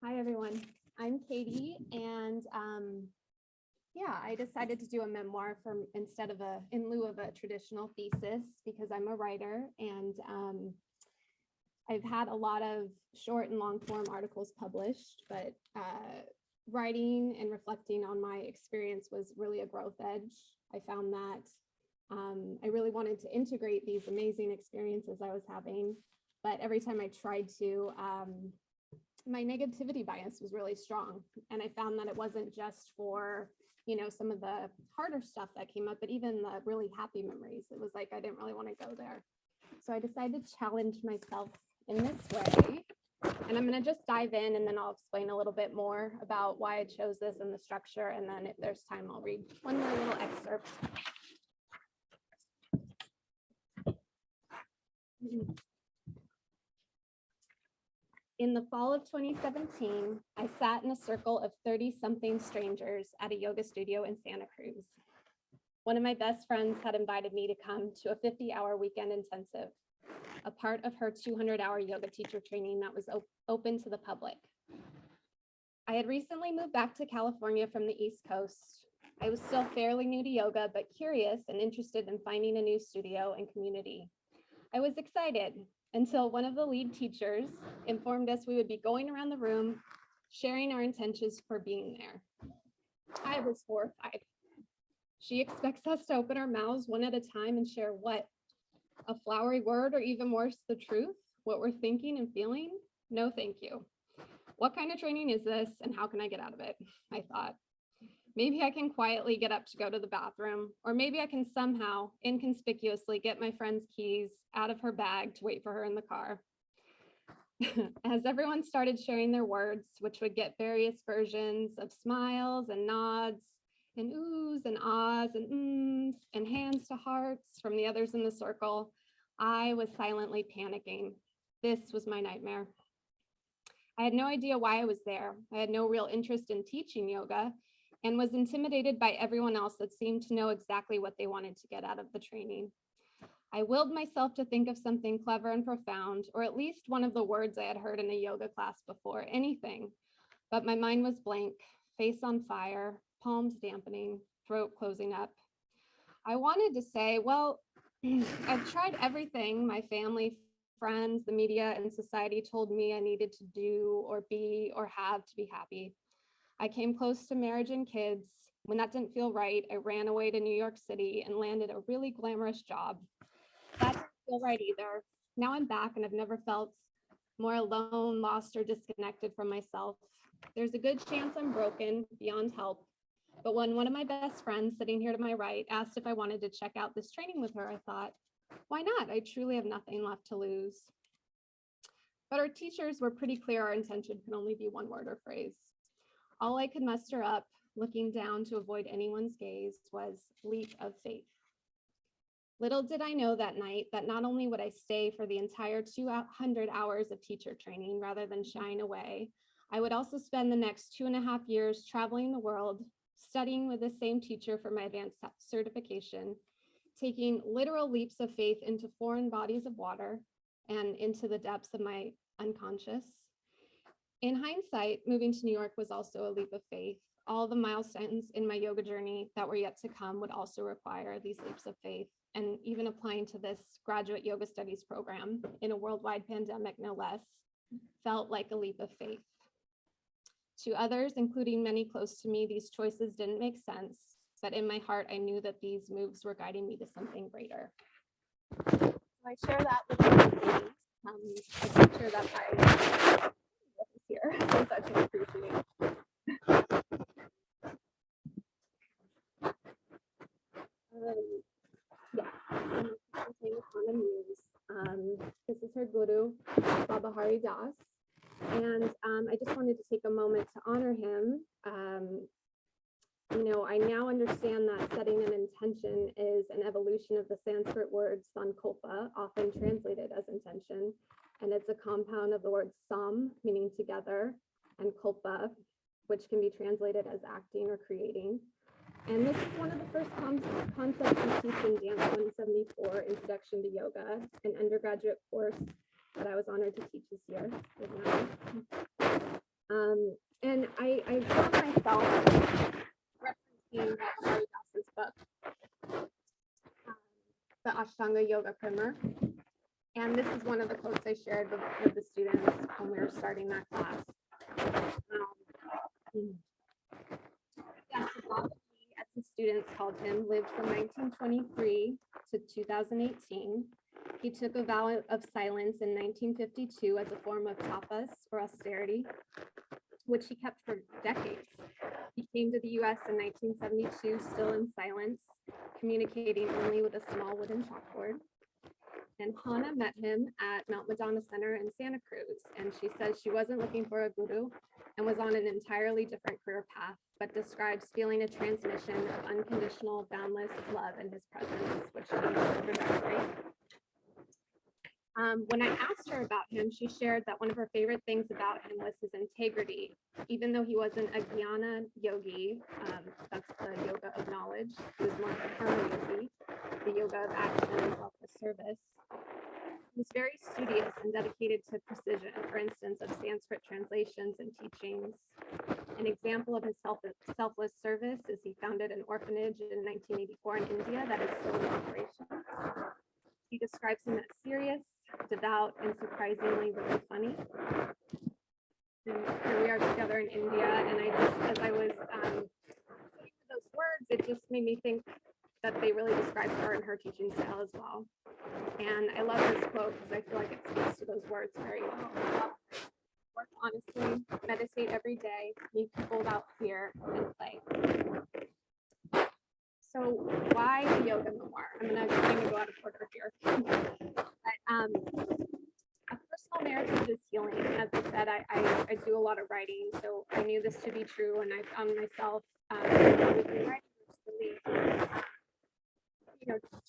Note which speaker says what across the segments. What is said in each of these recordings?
Speaker 1: Hi, everyone. I'm Katie, and I decided to do a memoir in lieu of a traditional thesis because I'm a writer, and I've had a lot of short and long form articles published, but writing and reflecting on my experience was really a growth edge. I found that I really wanted to integrate these amazing experiences I was having, but every time I tried to, my negativity bias was really strong. And I found that it wasn't just for, some of the harder stuff that came up, but even the really happy memories. It was like, I didn't really want to go there. So I decided to challenge myself in this way. And I'm going to just dive in, and then I'll explain a little bit more about why I chose this and the structure. And then if there's time, I'll read one more little excerpt. In the fall of 2017, I sat in a circle of 30-something strangers at a yoga studio in Santa Cruz. One of my best friends had invited me to come to a 50-hour weekend intensive, a part of her 200-hour yoga teacher training that was open to the public. I had recently moved back to California from the East Coast. I was still fairly new to yoga, but curious and interested in finding a new studio and community. I was excited until one of the lead teachers informed us we would be going around the room, sharing our intentions for being there. I was horrified. She expects us to open our mouths one at a time and share what? A flowery word, or even worse, the truth, what we're thinking and feeling? No, thank you. What kind of training is this, and how can I get out of it? I thought. Maybe I can quietly get up to go to the bathroom, or maybe I can somehow inconspicuously get my friend's keys out of her bag to wait for her in the car. As everyone started sharing their words, which would get various versions of smiles and nods and oohs and ahs and ums and hands to hearts from the others in the circle, I was silently panicking. This was my nightmare. I had no idea why I was there. I had no real interest in teaching yoga, and was intimidated by everyone else that seemed to know exactly what they wanted to get out of the training. I willed myself to think of something clever and profound, or at least one of the words I had heard in a yoga class before, anything, but my mind was blank, face on fire, palms dampening, throat closing up. I wanted to say, well, I've tried everything my family, friends, the media, and society told me I needed to do or be or have to be happy. I came close to marriage and kids. When that didn't feel right, I ran away to New York City and landed a really glamorous job. That didn't feel right either. Now I'm back, and I've never felt more alone, lost, or disconnected from myself. There's a good chance I'm broken, beyond help. But when one of my best friends sitting here to my right asked if I wanted to check out this training with her, I thought, why not? I truly have nothing left to lose. But our teachers were pretty clear our intention can only be one word or phrase. All I could muster up, looking down to avoid anyone's gaze, was leap of faith. Little did I know that night that not only would I stay for the entire 200 hours of teacher training rather than shying away, I would also spend the next 2.5 years traveling the world, studying with the same teacher for my advanced certification, taking literal leaps of faith into foreign bodies of water and into the depths of my unconscious. In hindsight, moving to New York was also a leap of faith. All the milestones in my yoga journey that were yet to come would also require these leaps of faith. And even applying to this graduate yoga studies program in a worldwide pandemic, no less, felt like a leap of faith. To others, including many close to me, these choices didn't make sense, but in my heart, I knew that these moves were guiding me to something greater. So I share that with my I can share that by here. I'm such an appreciate. This is her guru, Baba Haridas, and I just wanted to take a moment to honor him. I now understand that setting an intention is an evolution of the Sanskrit word sankalpa, often translated as intention, and it's a compound of the words sam, meaning together, and kalpa, which can be translated as acting or creating. And this is one of the first concepts we teach in Dance 174, Introduction to Yoga, an undergraduate course that I was honored to teach this year. Ashtanga Yoga primer. And this is one of the quotes I shared with the students when we were starting that class. Yeah, so Baba, as the students called him, lived from 1923 to 2018. He took a vow of silence in 1952 as a form of tapas, or austerity, which he kept for decades. He came to the US in 1972, still in silence, communicating only with a small wooden chalkboard. And Hannah met him at Mount Madonna Center in Santa Cruz, and she says she wasn't looking for a guru and was on an entirely different career path, but describes feeling a transmission of unconditional, boundless love in his presence, which she remembers great. When I asked her about him, she shared that one of her favorite things about him was his integrity. Even though he wasn't a jnana yogi, that's the yoga of knowledge, he was more of a karma yogi, the yoga of action and selfless service. He was very studious and dedicated to precision, for instance, of Sanskrit translations and teachings. An example of his selfless service is he founded an orphanage in 1984 in India that is still in operation. He describes him as serious, devout, and surprisingly really funny. And here we are together in India, and I just, as I was saying those words, it just made me think that they really describe her and her teaching style as well. And I love this quote because I feel like it speaks to those words very well. Work honestly, meditate every day, meet people without fear, and play. So why the Yoga Memoir? I'm gonna kind of go out of order here. But a personal narrative is healing. As I said, I do a lot of writing, so I knew this to be true, and I found myself writing really,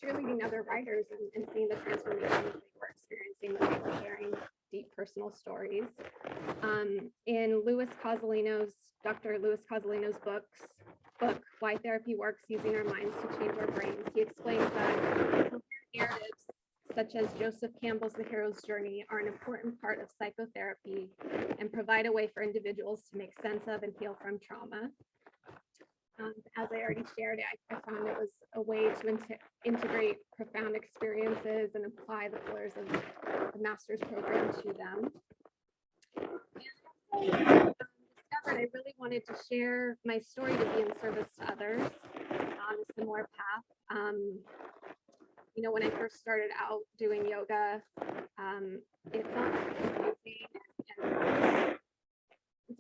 Speaker 1: cheerleading other writers and seeing the transformations they were experiencing when they were sharing deep personal stories. In Dr. Louis Cozolino's book, Why Therapy Works Using Our Minds to Change Our Brains, he explains that narratives such as Joseph Campbell's The Hero's Journey are an important part of psychotherapy and provide a way for individuals to make sense of and heal from trauma. As I already shared, I found it was a way to integrate profound experiences and apply the pillars of the master's program to them. And discovered I really wanted to share my story to be in service to others on a similar path. When I first started out doing yoga, it felt confusing and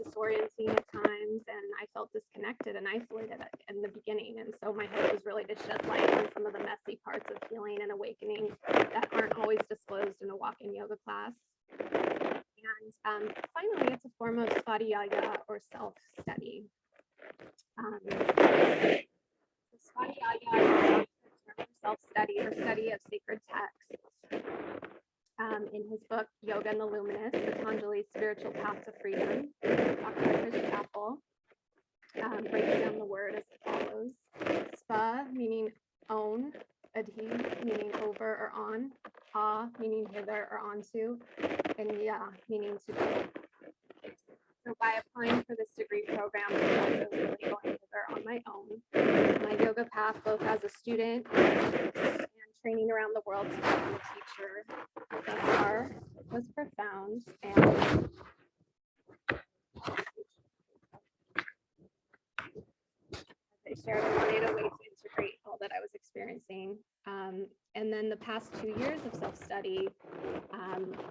Speaker 1: disorienting at times, and I felt disconnected and isolated in the beginning. And so my hope was really to shed light on some of the messy parts of healing and awakening that aren't always disclosed in a walk-in yoga class. And finally, it's a form of svadhyaya or self-study. Svadhyaya is self-study or study of sacred texts. In his book, Yoga and the Luminous, Patanjali's Spiritual Path to Freedom, Dr. Chris Chappell breaks down the word as follows. Sva, meaning own, adhi, meaning over or on, ha, meaning hither or onto, and ya, meaning to do. So by applying for this degree program, I was really going hither on my own. My yoga path, both as a student and training around the world to become a teacher, thus far was profound. And as I shared, I wanted a way to integrate all that I was experiencing. And then the past 2 years of self-study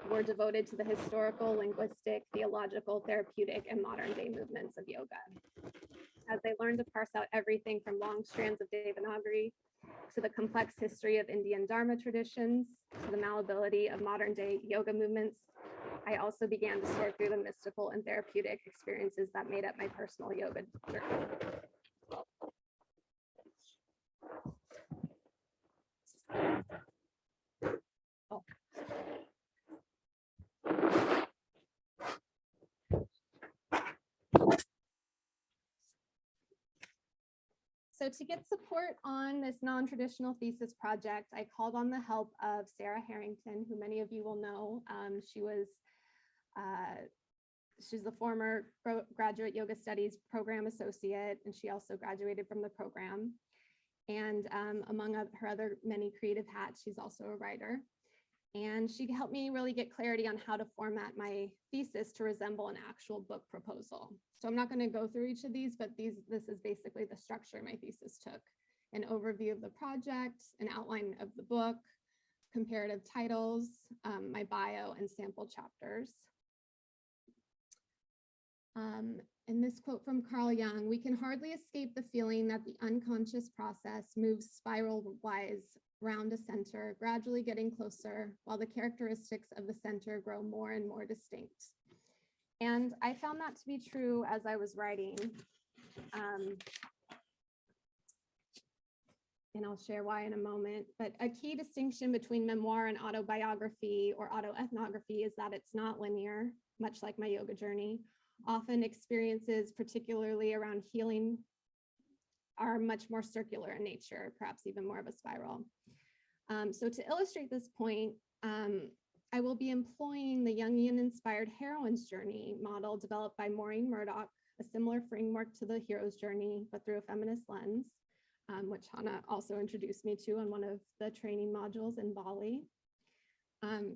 Speaker 1: were devoted to the historical, linguistic, theological, therapeutic, and modern day movements of yoga. As I learned to parse out everything from long strands of Devanagari to the complex history of Indian Dharma traditions, to the malleability of modern day yoga movements, I also began to sort through the mystical and therapeutic experiences that made up my personal yoga journey. So to get support on this non-traditional thesis project, I called on the help of Sarah Harrington, who many of you will know. She's the former graduate yoga studies program associate, and she also graduated from the program. And among her other many creative hats, she's also a writer. And she helped me really get clarity on how to format my thesis to resemble an actual book proposal. So I'm not going to go through each of these, but this is basically the structure my thesis took: an overview of the project, an outline of the book, comparative titles, my bio, and sample chapters. And this quote from Carl Jung: "We can hardly escape the feeling that the unconscious process moves spiral-wise round a center, gradually getting closer, while the characteristics of the center grow more and more distinct." And I found that to be true as I was writing. And I'll share why in a moment. But a key distinction between memoir and autobiography or autoethnography is that it's not linear, much like my yoga journey. Often experiences, particularly around healing, are much more circular in nature, perhaps even more of a spiral. So to illustrate this point, I will be employing the Jungian-inspired Heroines Journey model developed by Maureen Murdoch, a similar framework to the hero's journey, but through a feminist lens, which Hannah also introduced me to on one of the training modules in Bali.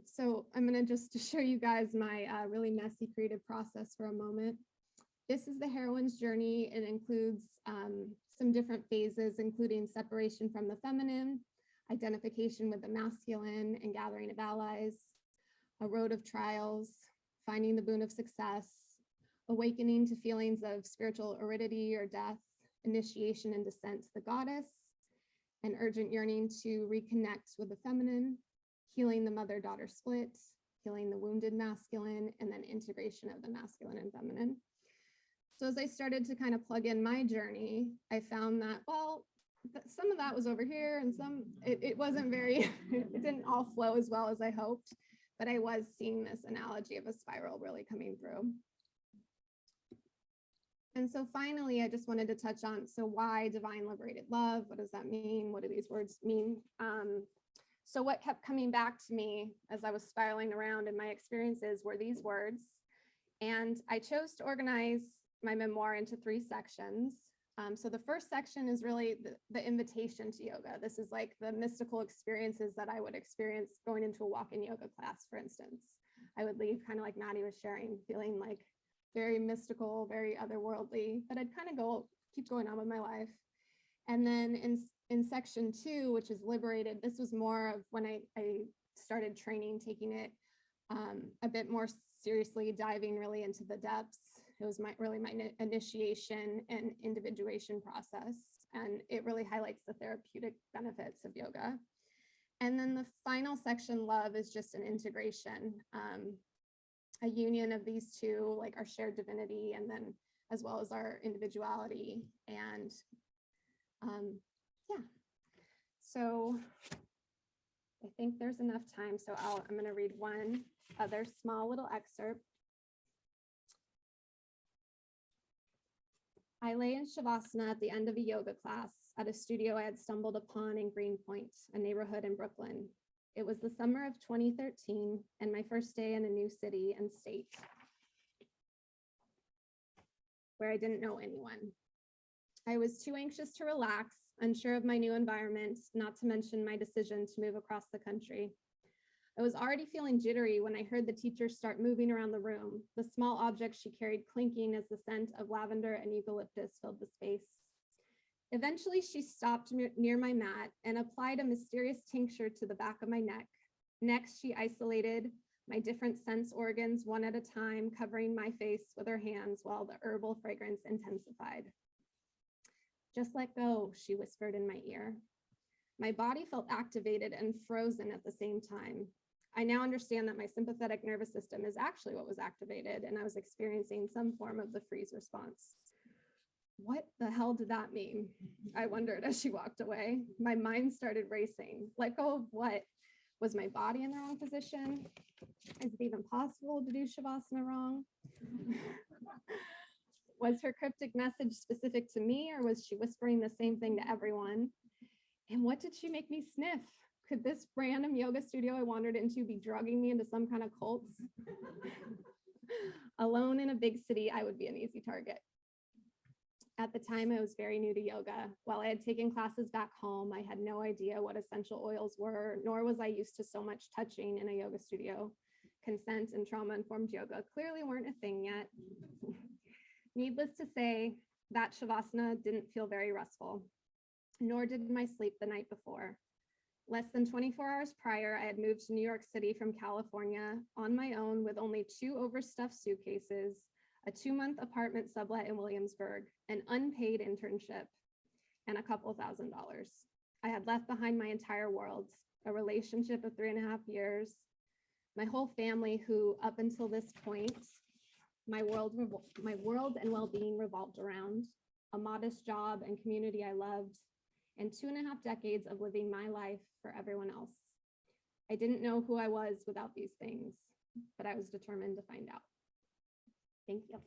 Speaker 1: So I'm going to just show you guys my really messy creative process for a moment. This is the Heroine's Journey. It includes some different phases, including separation from the feminine, identification with the masculine and gathering of allies, a road of trials, finding the boon of success, awakening to feelings of spiritual aridity or death, initiation and descent to the goddess, an urgent yearning to reconnect with the feminine, healing the mother-daughter split, healing the wounded masculine, and then integration of the masculine and feminine. So as I started to kind of plug in my journey, I found that, well, some of that was over here and some, it wasn't very, it didn't all flow as well as I hoped, but I was seeing this analogy of a spiral really coming through. And so finally, I just wanted to touch on, so why divine liberated love? What does that mean? What do these words mean? So what kept coming back to me as I was spiraling around in my experiences were these words. And I chose to organize my memoir into 3 sections. So the first section is really the invitation to yoga. This is like the mystical experiences that I would experience going into a walk-in yoga class, for instance. I would leave kind of like Maddie was sharing, feeling like very mystical, very otherworldly, but I'd kind of keep going on with my life. And then in section 2, which is Liberated, this was more of when I started training, taking it a bit more seriously, diving really into the depths. It was really my initiation and individuation process. And it really highlights the therapeutic benefits of yoga. And then the final section, Love, is just an integration, a union of these two, like our shared divinity, and then as well as our individuality. And yeah, so I think there's enough time. So I'm going to read one other small little excerpt. I lay in Shavasana at the end of a yoga class at a studio I had stumbled upon in Greenpoint, a neighborhood in Brooklyn. It was the summer of 2013 and my first day in a new city and state where I didn't know anyone. I was too anxious to relax, unsure of my new environment, not to mention my decision to move across the country. I was already feeling jittery when I heard the teacher start moving around the room, the small objects she carried clinking as the scent of lavender and eucalyptus filled the space. Eventually, she stopped near my mat and applied a mysterious tincture to the back of my neck. Next, she isolated my different sense organs one at a time, covering my face with her hands while the herbal fragrance intensified. Just let go, she whispered in my ear. My body felt activated and frozen at the same time. I now understand that my sympathetic nervous system is actually what was activated, and I was experiencing some form of the freeze response. What the hell did that mean? I wondered as she walked away. My mind started racing. Let go of what? Was my body in the wrong position? Is it even possible to do Shavasana wrong? Was her cryptic message specific to me, or was she whispering the same thing to everyone? And what did she make me sniff? Could this random yoga studio I wandered into be drugging me into some kind of cult? Alone in a big city, I would be an easy target. At the time, I was very new to yoga. While I had taken classes back home, I had no idea what essential oils were, nor was I used to so much touching in a yoga studio. Consent and trauma-informed yoga clearly weren't a thing yet. Needless to say, that Shavasana didn't feel very restful, nor did my sleep the night before. Less than 24 hours prior, I had moved to New York City from California on my own with only 2 overstuffed suitcases, a 2-month apartment sublet in Williamsburg, an unpaid internship, and a couple $1,000. I had left behind my entire world, a relationship of 3.5 years, my whole family who up until this point, my world and well-being revolved around, a modest job and community I loved, and 2.5 decades of living my life for everyone else. I didn't know who I was without these things, but I was determined to find out. Thank you.